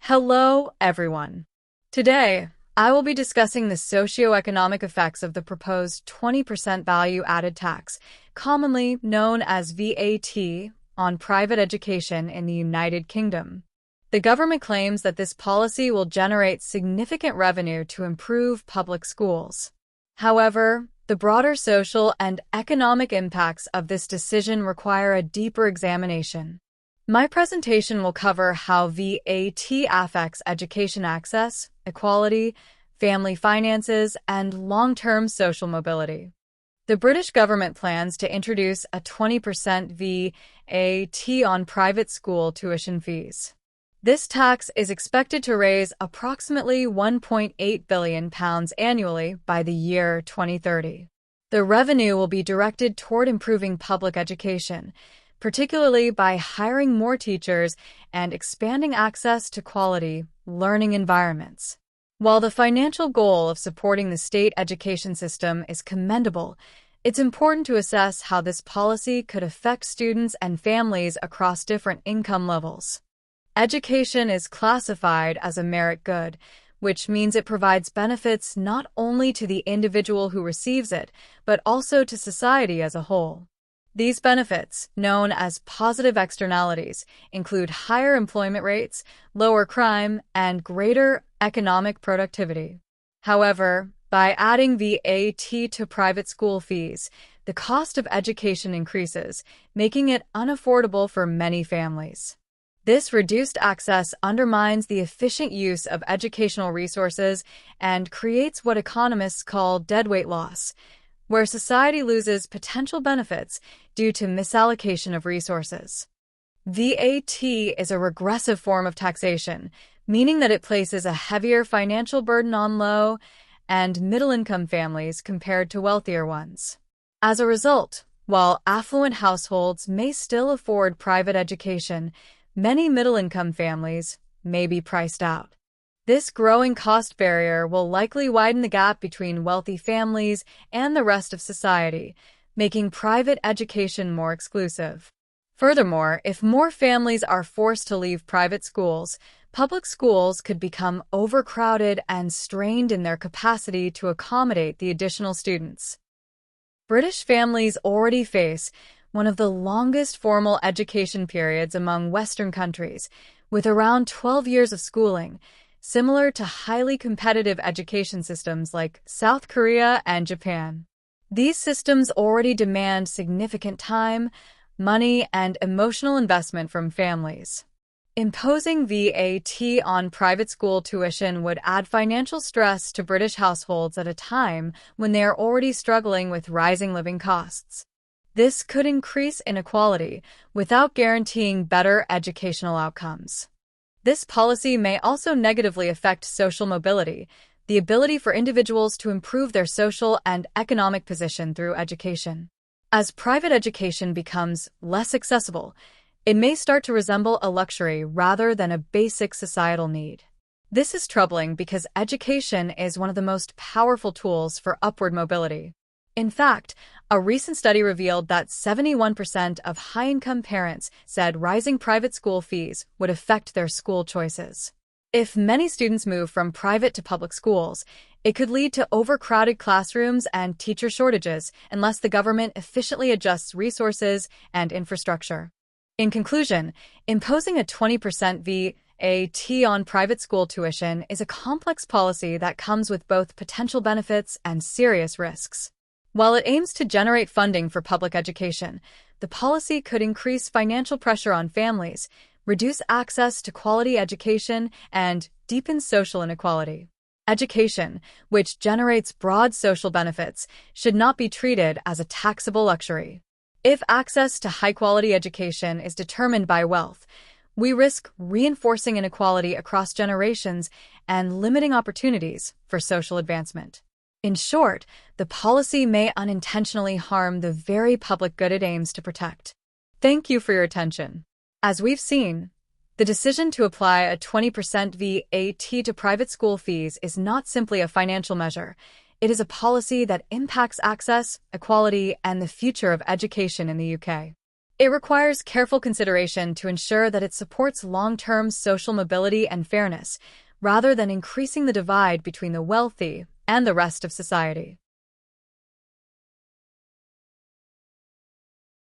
Hello, everyone. Today, I will be discussing the socio-economic effects of the proposed 20% value-added tax, commonly known as VAT, on private education in the United Kingdom. The government claims that this policy will generate significant revenue to improve public schools. However, the broader social and economic impacts of this decision require a deeper examination. My presentation will cover how VAT affects education access, equality, family finances, and long-term social mobility. The British government plans to introduce a 20% VAT on private school tuition fees. This tax is expected to raise approximately £1.8 billion annually by the year 2030. The revenue will be directed toward improving public education, particularly by hiring more teachers and expanding access to quality learning environments. While the financial goal of supporting the state education system is commendable, it's important to assess how this policy could affect students and families across different income levels. Education is classified as a merit good, which means it provides benefits not only to the individual who receives it, but also to society as a whole. These benefits, known as positive externalities, include higher employment rates, lower crime, and greater economic productivity. However, by adding VAT to private school fees, the cost of education increases, making it unaffordable for many families. This reduced access undermines the efficient use of educational resources and creates what economists call deadweight loss, where society loses potential benefits due to misallocation of resources. VAT is a regressive form of taxation, meaning that it places a heavier financial burden on low and middle-income families compared to wealthier ones. As a result, while affluent households may still afford private education, many middle-income families may be priced out. This growing cost barrier will likely widen the gap between wealthy families and the rest of society, making private education more exclusive. Furthermore, if more families are forced to leave private schools, public schools could become overcrowded and strained in their capacity to accommodate the additional students. British families already face one of the longest formal education periods among Western countries, with around 12 years of schooling, similar to highly competitive education systems like South Korea and Japan. These systems already demand significant time, money, and emotional investment from families. Imposing VAT on private school tuition would add financial stress to British households at a time when they are already struggling with rising living costs. This could increase inequality without guaranteeing better educational outcomes. This policy may also negatively affect social mobility, the ability for individuals to improve their social and economic position through education. As private education becomes less accessible, it may start to resemble a luxury rather than a basic societal need. This is troubling because education is one of the most powerful tools for upward mobility. In fact, a recent study revealed that 71% of high-income parents said rising private school fees would affect their school choices. If many students move from private to public schools, it could lead to overcrowded classrooms and teacher shortages unless the government efficiently adjusts resources and infrastructure. In conclusion, imposing a 20% VAT on private school tuition is a complex policy that comes with both potential benefits and serious risks. While it aims to generate funding for public education, the policy could increase financial pressure on families, reduce access to quality education, and deepen social inequality. Education, which generates broad social benefits, should not be treated as a taxable luxury. If access to high-quality education is determined by wealth, we risk reinforcing inequality across generations and limiting opportunities for social advancement. In short, the policy may unintentionally harm the very public good it aims to protect. Thank you for your attention. As we've seen, the decision to apply a 20% VAT to private school fees is not simply a financial measure. It is a policy that impacts access, equality, and the future of education in the UK. It requires careful consideration to ensure that it supports long-term social mobility and fairness, rather than increasing the divide between the wealthy and the rest of society.